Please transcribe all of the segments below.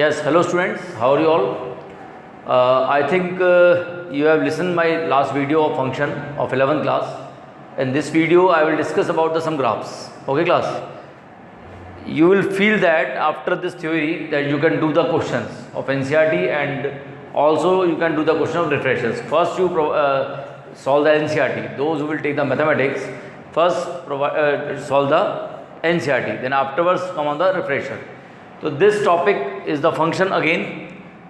Yes, hello students, how are you all? I think you have listened my last video of function of 11th class. In this video I will discuss about some graphs. Okay class? You will feel that after this theory that you can do the questions of NCERT and also you can do the question of refreshers. First you solve the NCERT. Those who will take the mathematics first solve the NCERT, then afterwards come on the refresher. So this topic is the function again.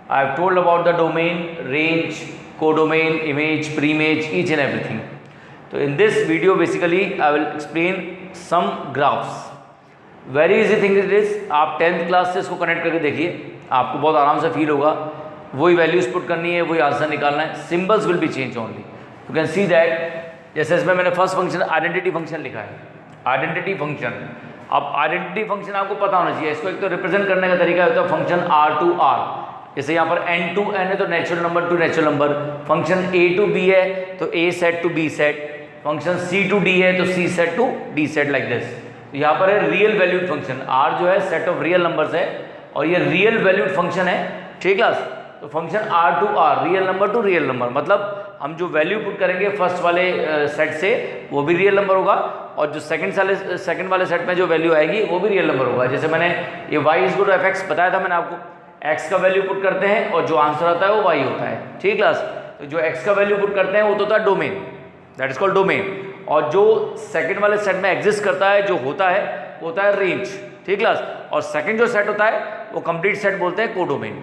I have told about the domain, range, codomain, image, pre-image, each and everything. So in this video basically I will explain some graphs. Very easy thing it is, आप 10th class से इसको connect करके देखिए, आपको बहुत आराम से feel होगा. वही वैल्यूज पुट करनी है, वही आंसर निकालना है. Symbols will be change only. You can see that जैसे इसमें मैंने फर्स्ट फंक्शन आइडेंटिटी फंक्शन लिखा है. आइडेंटिटी फंक्शन, अब आइडेंटिटी फंक्शन आपको पता होना चाहिए. इसको एक तो रिप्रेजेंट करने का तरीका होता है फंक्शन आर टू आर. जैसे यहाँ पर n टू n है तो natural number to natural number. Function a to b है तो a set to b set. Function c to d है तो c set to d set, like this. यहाँ पर है रियल वैल्यूड फंक्शन. R जो है सेट ऑफ रियल नंबर्स है और ये रियल वैल्यूड फंक्शन है. ठीक क्लास? तो function R to R, real number to real number, मतलब हम जो वैल्यू पुट करेंगे फर्स्ट वाले सेट से वो भी रियल नंबर होगा और जो सेकंड वाले सेट में जो वैल्यू आएगी वो भी रियल नंबर होगा. जैसे मैंने ये y इज टू fx बताया था मैंने आपको. x का वैल्यू पुट करते हैं और जो आंसर आता है वो y होता है. ठीक क्लास? तो जो x का वैल्यू पुट करते हैं वो तो होता है domain, that is called domain. और जो सेकंड वाले सेट में एग्जिस्ट करता है जो होता है वो होता है रेंज. ठीक क्लास? और सेकंड जो सेट होता है वो कंप्लीट सेट बोलते हैं कोडोमेन.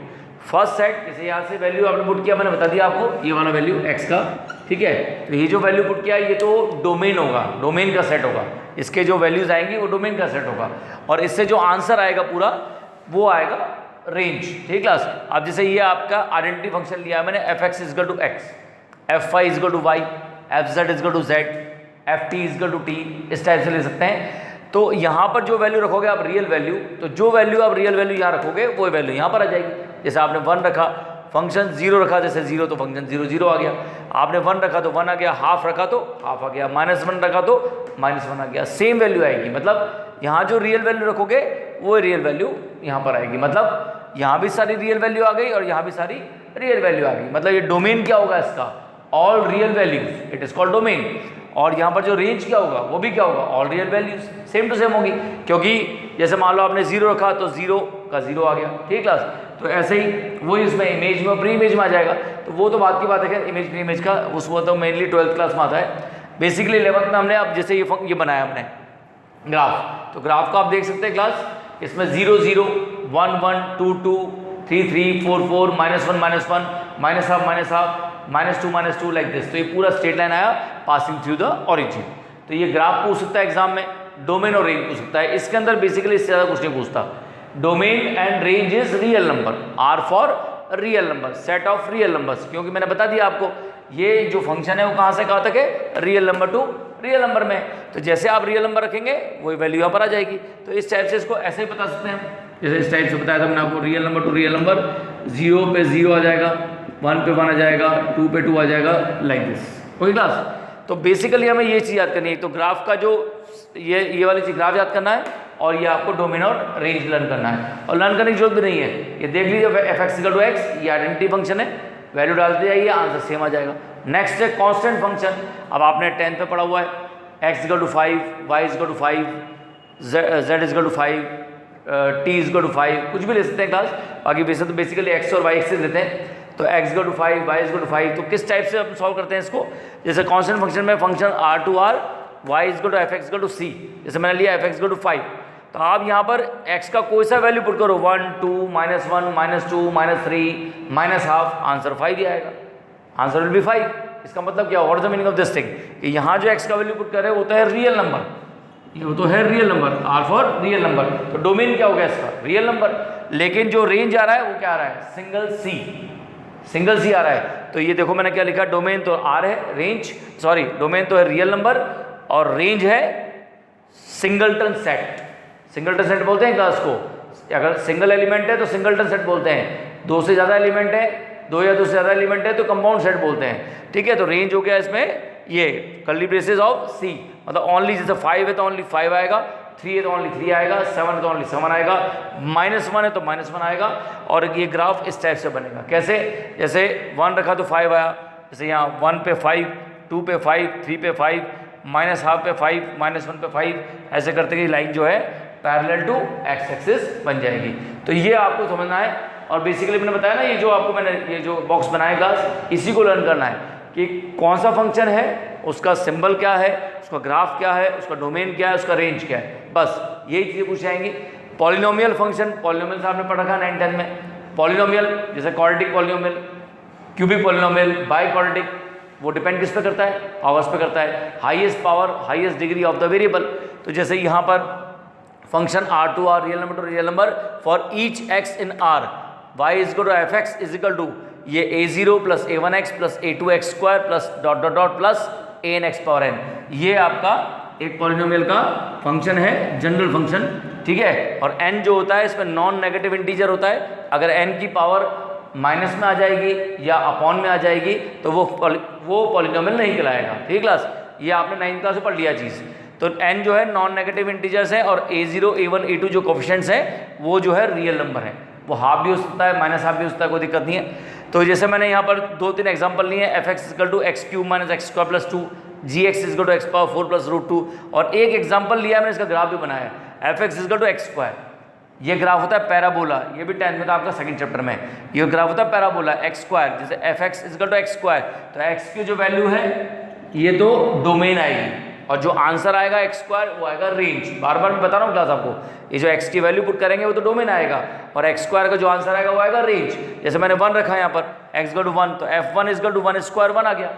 फर्स्ट सेट जैसे यहाँ से वैल्यू आपने पुट किया, मैंने बता दिया आपको ये वाला वैल्यू x का. ठीक है? तो ये जो वैल्यू पुट किया ये तो डोमेन होगा, डोमेन का सेट होगा. इसके जो वैल्यूज आएंगी वो डोमेन का सेट होगा और इससे जो आंसर आएगा पूरा वो आएगा रेंज. ठीक क्लास? अब जैसे ये आपका आइडेंटिटी फंक्शन लिया है मैंने, fx is equal to x, fy is equal to y, fz is equal to z, ft is equal to t, इस टाइप से ले सकते हैं. तो यहाँ पर जो वैल्यू रखोगे आप रियल वैल्यू, तो जो वैल्यू आप रियल वैल्यू यहाँ रखोगे वो वैल्यू यहाँ पर आ जाएगी. जैसे आपने 1 रखा, फंक्शन 0 रखा, जैसे 0 तो फंक्शन 0 0 आ गया. आपने 1 रखा तो 1 आ गया, हाफ रखा तो हाफ आ गया, -1 रखा तो -1 आ गया. सेम वैल्यू आएगी. मतलब यहाँ जो रियल वैल्यू रखोगे वो रियल वैल्यू यहाँ पर आएगी. मतलब यहाँ भी सारी रियल वैल्यू आ गई और यहाँ भी सारी रियल वैल्यू आ गई. मतलब ये डोमेन क्या होगा इसका? All real values, it is called domain. और यहाँ पर जो रेंज क्या होगा वो भी क्या होगा? All real values. Same to same होगी क्योंकि जैसे मान लो आपने 0 रखा तो 0 का 0 आ गया. ठीक क्लास? तो ऐसे ही वही इसमें इमेज में प्री इमेज में आ जाएगा. तो वो तो बात की बात है कि इमेज प्री इमेज का उसको तो मेनली 12th क्लास में आता है. बेसिकली 11th में हमने अब जैसे ये बनाया हमने ग्राफ, तो ग्राफ को आप देख सकते हैं क्लास. इसमें 0 0 1 1 2 2 3 3 4 4 -1 -1 -हाफ -2 लाइक दिस. तो ये पूरा स्ट्रेट लाइन आया पासिंग थ्रू द ओरिजिन. तो ये ग्राफ पूछ सकता है एग्जाम में, डोमेन और रेंज पूछ सकता है. इसके अंदर बेसिकली इससे ज़्यादा कुछ नहीं पूछता. Domain and range is real number, R for real number, set of real numbers. क्योंकि मैंने बता दिया आपको ये जो फंक्शन है वो कहाँ से कहाँ तक है? Real number to real number में. तो जैसे आप रियल नंबर रखेंगे वही वैल्यू यहाँ पर आ जाएगी. तो इस टाइप से इसको ऐसे ही बता सकते हैं. जैसे इस टाइप से बताया था मैंने आपको, real number to real number, 0 पे 0 आ जाएगा, 1 पे 1 आ जाएगा, 2 पे 2 आ जाएगा, लाइक दिस. Okay class? तो बेसिकली हमें ये चीज़ याद करनी है. तो ग्राफ का जो ये वाली चीज़ ग्राफ याद करना है और ये आपको डोमेन और रेंज लर्न करना है. और लर्न करने की जरूरत भी नहीं है. ये देख लीजिए fx इक्वल टू x, ये आइडेंटिटी फंक्शन है. वैल्यू डालते जाइए, आंसर सेम आ जाएगा. नेक्स्ट है कांस्टेंट फंक्शन. अब आपने 10th पे पढ़ा हुआ है. x equal to 5, y equal to 5, z equal to 5, t equal to 5, कुछ भी ले सकते हैं क्लास. बाकी वैसे तो बेसिकली x और y से लेते हैं. तो x equal to 5, y equal to 5. तो किस टाइप से हम सॉल्व करते हैं इसको? जैसे कांस्टेंट फंक्शन में function r to r, y equal to fx equal to c. जैसे मैंने लिया fx इक्वल टू 5, तो आप यहाँ पर x का कोई सा वैल्यू पुट करो, 1 2 -1 -2 -3 -हाफ, आंसर 5 ही आएगा. Answer will be 5. इसका मतलब क्या? What is the meaning of this thing? कि यहाँ जो x का वैल्यू पुट कर रहे हैं वो तो है रियल नंबर, ये तो है real number, r for real number. तो डोमेन क्या हो गया इसका? Real number. लेकिन जो रेंज आ रहा है वो क्या आ रहा है? सिंगल सी आ रहा है. तो ये देखो मैंने क्या लिखा, डोमेन तो r है, रेंज सॉरी डोमेन तो है रियल नंबर और रेंज है सिंगलटन सेट. सिंगलटन सेट बोलते हैं क्लास को. अगर सिंगल एलिमेंट है तो सिंगलटन सेट बोलते हैं. 2 से ज़्यादा एलिमेंट है, 2 या 2 से ज़्यादा एलिमेंट है तो कंपाउंड सेट बोलते हैं. ठीक है? तो रेंज हो गया इसमें ये कर्ली ब्रेसेस ऑफ सी, मतलब ओनली जैसे 5 है तो ओनली 5 आएगा, 3 है तो ओनली 3 आएगा, 7 है तो ओनली 7 आएगा, -1 है तो -1 आएगा। और ये ग्राफ इस टाइप से बनेगा। कैसे? जैसे 1 रखा तो 5 आया, जैसे यहाँ 1 पे 5, 2 पे 5, 3 पे 5, -½ पे 5, -1 पे 5, ऐसे करते कि लाइन जो है पैरेलल टू एक्स एक्सिस बन जाएगी। तो ये आपको समझना है। और बेसिकली मैंने बताया ना, ये जो आपको मैंने ये जो बॉक्स बनाया क्लास, इसी को लर्न करना है कि कौन सा फंक्शन है, उसका सिंबल क्या है, उसका ग्राफ क्या है, उसका डोमेन क्या है, उसका रेंज क्या है, बस यही चीज़ें पूछ जाएंगी। पॉलिनोमियल फंक्शन, पॉलिनोमियल से आपने पढ़ा था 9-10 में। पॉलिनोमियल जैसे quadratic polynomial, cubic polynomial, biquadratic, वो डिपेंड किस पे करता है? पावर्स पे करता है। Highest power, highest degree of the variable. तो जैसे यहाँ पर function R2R, real number to real number for each x in R, y is equal to fx is equal to ये a0 plus a1x plus a2x square plus dot dot dot plus an x power n, ये आपका एक polynomial का function है, general function, ठीक है। और n जो होता है इसमें नॉन नेगेटिव इंटीजर होता है। अगर n की पावर माइनस में आ जाएगी या अपॉन में आ जाएगी तो वो पॉलिनोमियल नहीं कहलाएगा। ठीक क्लास, ये आपने 9th क्लास में पढ़ लिया चीज़। तो n जो है नॉन नेगेटिव इंटीजर्स है और a0, a1, a2 जो कोफिशिएंट्स हैं वो जो है रियल नंबर है। वो हाफ भी हो सकता है, -½ भी हो सकता है, कोई दिक्कत नहीं है। तो जैसे मैंने यहाँ पर 2-3 एग्जांपल लिए हैं, fx equal to x³ - x² + 2, gx equal to x⁴ + √2, और एक एग्जांपल लिया मैंने, इसका ग्राफ भी बनाया है, fx इक्वल टू x²। ये ग्राफ होता है पैराबोला, ये भी 10th में था आपका सेकंड चैप्टर में। ये ग्राफ होता है पैराबोला x², जैसे fx इक्वल टू x², तो x की जो वैल्यू है ये तो डोमेन आएगी और जो आंसर आएगा x² वो आएगा रेंज। बार बार मैं बता रहा हूँ क्लास आपको, ये जो x की वैल्यू पुट करेंगे वो तो डोमेन आएगा और x² का जो आंसर आएगा वो आएगा रेंज। जैसे मैंने 1 रखा है यहाँ पर, x इक्वल टू 1, तो f1 इक्वल टू 1² 1 आ गया,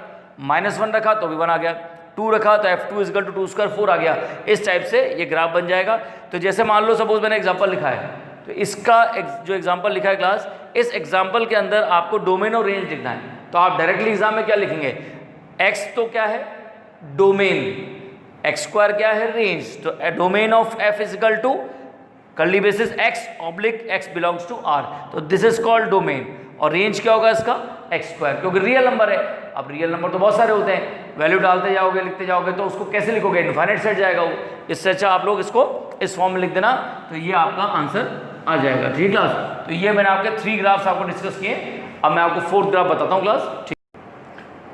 -1 रखा तो भी 1 आ गया, 2 रखा तो f2 इक्वल टू 2² 4 आ गया। इस टाइप से ये ग्राफ बन जाएगा। तो जैसे मान लो सपोज मैंने एग्जाम्पल लिखा है, तो इसका जो एग्जाम्पल लिखा है क्लास, इस एग्जाम्पल के अंदर आपको डोमेन और रेंज लिखना है। तो आप डायरेक्टली एग्जाम में क्या लिखेंगे? x तो क्या है? डोमेन, x² क्या है? रेंज। तो domain of f is equal to curly braces x oblique x belongs to R, तो दिस इज कॉल्ड डोमेन। और रेंज क्या होगा इसका? x², क्योंकि रियल नंबर है। अब रियल नंबर तो बहुत सारे होते हैं, वैल्यू डालते जाओगे, लिखते जाओगे, तो उसको कैसे लिखोगे? इनफाइनाइट सेट जाएगा वो। इससे अच्छा आप लोग इसको इस फॉर्म में लिख देना, तो ये आपका आंसर आ जाएगा। ठीक क्लास, तो ये मैंने आपके 3 ग्राफ्स आपको डिस्कस किए। अब मैं आपको 4th ग्राफ बताता हूँ क्लास। ठीक,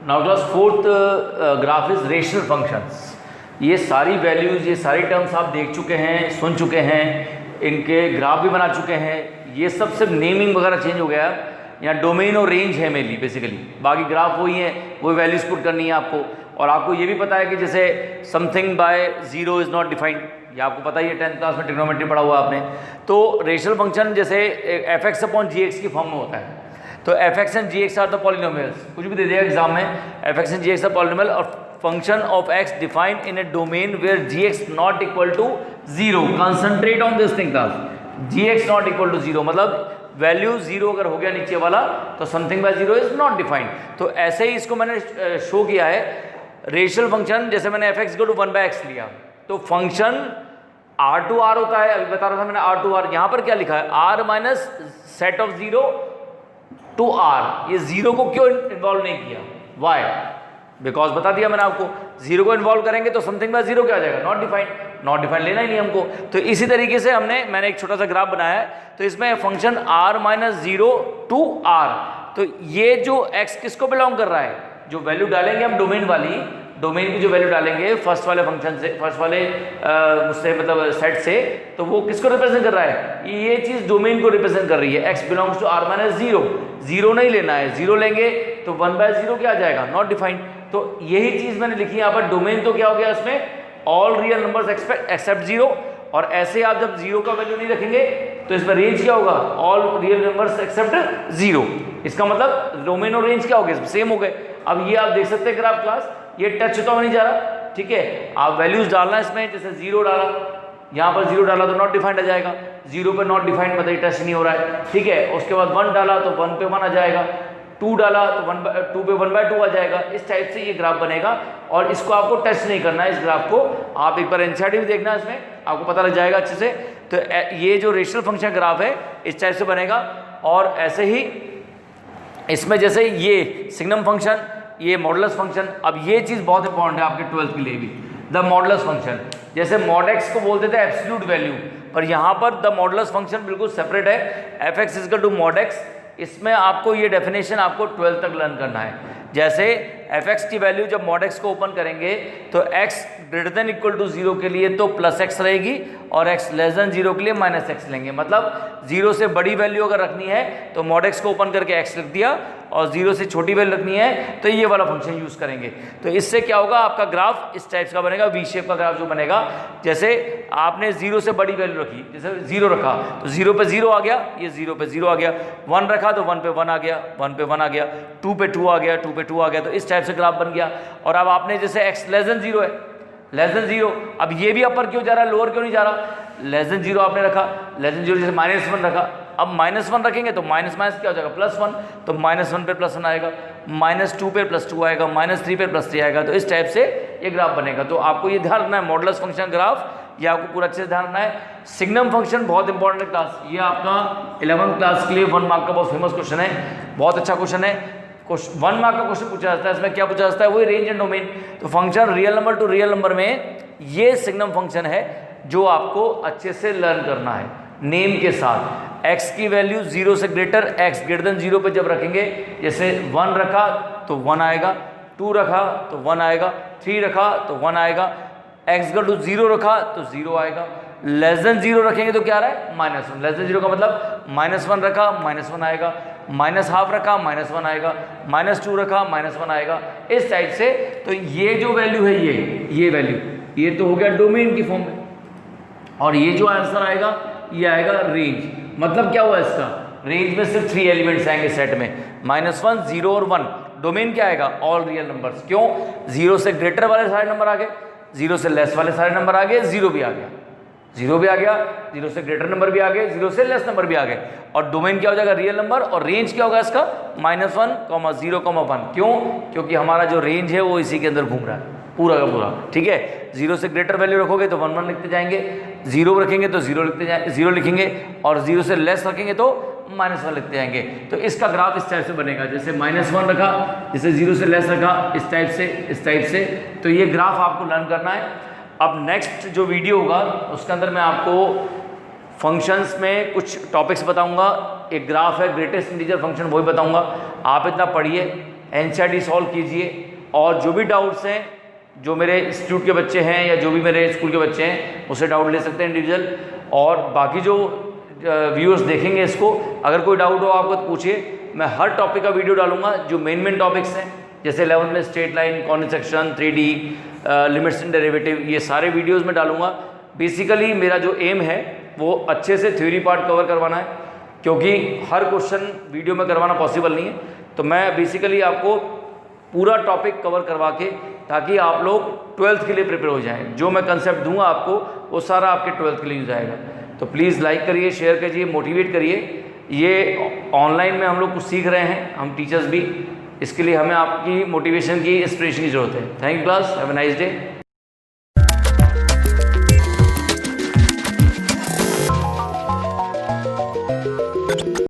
now class 4th graph is rational functions. ये सारी वैल्यूज, ये सारी टर्म्स आप देख चुके हैं, सुन चुके हैं, इनके ग्राफ भी बना चुके हैं। ये सब सिर्फ नेमिंग वगैरह चेंज हो गया। यहाँ डोमेन और रेंज है मेनली, बेसिकली बाकी ग्राफ वही है, वही वैल्यूज पुट करनी है आपको। और आपको ये भी पता है कि जैसे something bye 0 is not defined, ये आपको पता ही है, 10th क्लास में ट्रिग्नोमेट्री पढ़ा हुआ आपने। तो रेशनल फंक्शन जैसे fx/gx की फॉर्म में होता है। तो fx and gx are the polynomials, कुछ भी दे दिया एग्जाम में, fx and gx are polynomial और function of x defined in a domain where gx not equal to 0. Concentrate on this thing class. gx not equal to 0 मतलब value 0 अगर हो गया नीचे वाला तो something bye 0 is not defined. तो ऐसे ही इसको मैंने शो किया है। रेशनल फंक्शन जैसे मैंने fx इक्वल टू 1/x लिया, तो फंक्शन R2R होता है, अभी बता रहा था मैंने R2R। यहाँ पर क्या लिखा है? R minus set of 0 to R। ये 0 को क्यों इन्वॉल्व नहीं किया? वाई? बिकॉज बता दिया मैंने आपको, 0 को इन्वॉल्व करेंगे तो समथिंग बाय 0 क्या आ जाएगा? Not defined. नॉट डिफाइंड लेना ही नहीं हमको। तो इसी तरीके से मैंने एक छोटा सा ग्राफ बनाया है। तो इसमें function r minus 0 to R, तो ये जो x किसको बिलोंग कर रहा है? जो वैल्यू डालेंगे हम डोमेन वाली, डोमेन की जो वैल्यू डालेंगे फर्स्ट वाले फंक्शन से, फर्स्ट वाले उससे मतलब सेट से, तो वो किसको रिप्रेजेंट कर रहा है? ये चीज़ डोमेन को रिप्रेजेंट कर रही है। x belongs to r minus 0। 0 नहीं लेना है, 0 लेंगे तो 1/0 क्या आ जाएगा? Not defined. तो यही चीज़ मैंने लिखी यहाँ पर। डोमेन तो क्या हो गया उसमें? All real numbers accept 0। और ऐसे आप जब 0 का वैल्यू नहीं रखेंगे तो इसमें रेंज क्या होगा? All real numbers accept 0। इसका मतलब डोमेन और रेंज क्या हो गए? सेम हो गए। अब ये आप देख सकते हैं ग्राफ क्लास, ये टच तो नहीं जा रहा, ठीक है। आप वैल्यूज डालना इसमें, जैसे 0 डाला, यहाँ पर 0 डाला तो नॉट डिफाइंड आ जाएगा। 0 पे नॉट डिफाइंड मतलब टच नहीं हो रहा है, ठीक है। उसके बाद 1 डाला तो 1 पे 1 आ जाएगा, 2 डाला तो 2 पे 1/2 आ जाएगा। इस टाइप से ये ग्राफ बनेगा और इसको आपको टच नहीं करना है। इस ग्राफ को आप एक बार एनसीईआरटी भी देखना, इसमें आपको पता लग जाएगा अच्छे से। तो ये जो रेशनल फंक्शन ग्राफ है इस टाइप से बनेगा। और ऐसे ही इसमें जैसे ये सिग्नम फंक्शन, ये मॉडुलस फंक्शन, अब ये चीज़ बहुत इंपॉर्टेंट है आपके 12th के लिए भी। The modulus function. जैसे मॉड एक्स को बोलते थे एब्सोल्यूट वैल्यू, पर यहाँ पर द मॉडुलस फंक्शन बिल्कुल सेपरेट है, f x is equal to mod x. इसमें आपको ये डेफिनेशन आपको 12th तक लर्न करना है। जैसे एफ एक्स की वैल्यू जब मॉड एक्स को ओपन करेंगे तो x greater than equal to 0 के लिए तो प्लस एक्स रहेगी और x लेस देन 0 के लिए माइनस एक्स लेंगे। मतलब 0 से बड़ी वैल्यू अगर रखनी है तो मॉड एक्स को ओपन करके x लिख दिया, और 0 से छोटी वैल्यू रखनी है तो ये वाला फंक्शन यूज़ करेंगे। तो इससे क्या होगा, आपका ग्राफ इस टाइप का बनेगा, वी शेप का ग्राफ जो बनेगा। जैसे आपने 0 से बड़ी वैल्यू रखी, जैसे 0 रखा तो 0 पे 0 आ गया, ये 0 पे 0 आ गया। 1 रखा तो 1 पे 1 आ गया, 1 पे 1 आ गया। 2 पे 2 आ गया, 2 पे 2 आ गया। तो इस टाइप से ग्राफ बन गया। और अब आपने जैसे x लेस देन 0 है, लेस देन 0, अब ये भी अपर क्यों जा रहा है, लोअर क्यों नहीं जा रहा? लेस देन 0 आपने रखा, लेस देन 0 जैसे -1 रखा, अब -1 रखेंगे तो माइनस माइनस क्या हो जाएगा, +1, तो -1 पे +1 आएगा, -2 पे +2 आएगा, -3 पे +3 आएगा। तो इस टाइप से ये ग्राफ बनेगा। तो आपको ये ध्यान रखना है, मॉडुलस फंक्शन ग्राफ ये आपको पूरा अच्छे से ध्यान रखना है। सिग्नम फंक्शन बहुत इंपॉर्टेंट है क्लास, ये आपका 11th क्लास के लिए 1 मार्क का बहुत फेमस क्वेश्चन है, बहुत अच्छा क्वेश्चन है। 1 मार्क का क्वेश्चन पूछा जाता है, इसमें क्या पूछा जाता है, वही रेंज एंड डोमेन। तो function real number to real number में ये सिग्नम फंक्शन है जो आपको अच्छे से लर्न करना है नेम के साथ। x की वैल्यू 0 से ग्रेटर, x ग्रेटर देन 0 पे जब रखेंगे, जैसे 1 रखा तो 1 आएगा, 2 रखा तो 1 आएगा, 3 रखा तो 1 आएगा, x इक्वल टू 0 रखा तो 0 आएगा। लेस देन 0 रखेंगे तो क्या आ रहा है, -1। लेस देन 0 का मतलब -1 रखा -1 आएगा, -½ रखा -1 आएगा, -2 रखा -1 आएगा, इस टाइप से। तो ये जो वैल्यू है, ये वैल्यू, ये तो हो गया डोमेन की फॉर्म में, और ये जो आंसर आएगा ये आएगा रेंज। मतलब क्या हुआ इसका, रेंज में सिर्फ 3 एलिमेंट्स आएंगे सेट में, -1, 0 और 1। डोमेन क्या आएगा, ऑल रियल नंबर्स। क्यों, 0 से ग्रेटर वाले सारे नंबर आ गए, 0 से लेस वाले सारे नंबर आ गए, 0 भी आ गया, 0 भी आ गया, 0 से ग्रेटर नंबर भी आ गए, 0 से लेस नंबर भी आ गए। और डोमेन क्या हो जाएगा, रियल नंबर। और रेंज क्या होगा इसका, -1, 0, 1। क्यों, क्योंकि हमारा जो रेंज है वो इसी के अंदर घूम रहा है पूरा का पूरा। ठीक है, 0 से ग्रेटर वैल्यू रखोगे तो 1 1 लिखते जाएंगे, 0 रखेंगे तो 0 लिखेंगे, और 0 से लेस रखेंगे तो -1 लिखते जाएंगे। तो इसका ग्राफ इस टाइप से बनेगा, जैसे -1 रखा, जैसे 0 से लेस रखा, इस टाइप से। तो ये ग्राफ आपको लर्न करना है। अब नेक्स्ट जो वीडियो होगा उसके अंदर मैं आपको फंक्शंस में कुछ टॉपिक्स बताऊंगा। एक ग्राफ है ग्रेटेस्ट इंटीजर फंक्शन, वो भी बताऊंगा। आप इतना पढ़िए, एनसीईआरटी सॉल्व कीजिए, और जो भी डाउट्स हैं, जो मेरे इंस्टीट्यूट के बच्चे हैं या जो भी मेरे स्कूल के बच्चे हैं, उससे डाउट ले सकते हैं इंडिविजुअल। और बाकी जो व्यूअर्स देखेंगे इसको, अगर कोई डाउट हो आपको तो पूछिए। मैं हर टॉपिक का वीडियो डालूंगा जो मेन टॉपिक्स हैं, जैसे 11th में straight line, corner section, 3D, limits and derivative, ये सारे वीडियोस में डालूंगा। बेसिकली मेरा जो एम है वो अच्छे से थ्योरी पार्ट कवर करवाना है, क्योंकि हर क्वेश्चन वीडियो में करवाना पॉसिबल नहीं है। तो मैं बेसिकली आपको पूरा टॉपिक कवर करवा के, ताकि आप लोग 12th के लिए प्रिपेयर हो जाएं। जो मैं कंसेप्ट दूंगा आपको वो सारा आपके 12th के लिए हो जाएगा। तो प्लीज़ लाइक करिए, शेयर करिए, मोटिवेट करिए। ये ऑनलाइन में हम लोग कुछ सीख रहे हैं, हम टीचर्स भी, इसके लिए हमें आपकी मोटिवेशन की, इंस्पिरेशन की ज़रूरत है। Thank you class, have a nice day.